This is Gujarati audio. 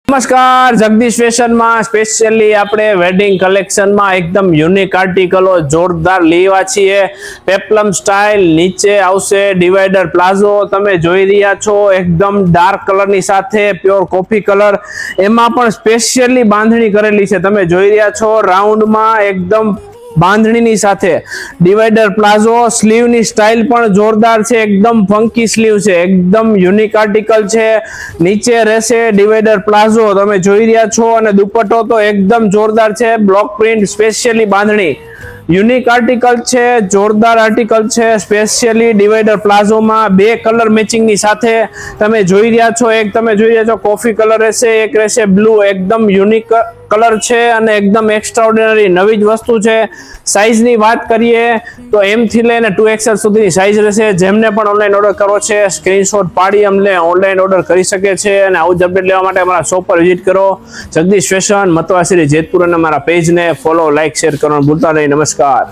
નમસ્કાર, જગદીશ ફેશન માં સ્પેશિયલી આપણે વેડિંગ કલેક્શન માં એકદમ યુનિક આર્ટિકલો જોરદાર લેવા છીએ। પેપ્લમ સ્ટાઇલ નીચે આવશે ડિવાઈડર પ્લાઝો, તમે જોઈ રહ્યા છો એકદમ ડાર્ક કલર ની સાથે પ્યોર કોફી કલર, એમાં પણ સ્પેશિયલી બાંધણી કરેલી છે। તમે જોઈ રહ્યા છો રાઉન્ડ માં એકદમ બાંધણીની સાથે ડિવાઈડર પ્લાઝો। સ્લીવ ની સ્ટાઇલ પણ જોરદાર છે, એકદમ ફંકી સ્લીવ છે, એકદમ યુનિક આર્ટિકલ છે। નીચે રહેશે ડિવાઈડર પ્લાઝો, તમે જોઈ રહ્યા છો, અને દુપટ્ટો તો એકદમ જોરદાર છે, બ્લોક પ્રિન્ટ સ્પેશિયલી બાંધણી, યુનિક આર્ટિકલ છે, જોરદાર આર્ટિકલ છે। સ્પેશિયલી ડિવાઈડર પ્લાઝો માં બે કલર મેચિંગ ની સાથે તમે જોઈ રહ્યા છો, એક તમે જોઈ રહ્યા છો કોફી કલર રહેશે, એક રહેશે બ્લુ, એકદમ યુનિક કલર છે અને એકદમ એક્સ્ટ્રાઓર્ડિનરી નવી જ વસ્તુ છે। સાઈઝ ની વાત કરીએ તો M થી લઈને 2XL સુધીની સાઈઝ રહેશે। જેમને પણ ઓનલાઈન ઓર્ડર કરવો છે સ્ક્રીનશોટ પાડી અમને ઓનલાઈન ઓર્ડર કરી શકે છે, અને આવું જ અપડેટ લેવા માટે અમારા શોપ પર વિઝિટ કરો, જગદીશ ફેશન, મતવાસરી જેતપુર, અને અમારા પેજને ફોલો, લાઈક, શેર કરવાનું ભૂલતા નહીં। નમસ્કાર।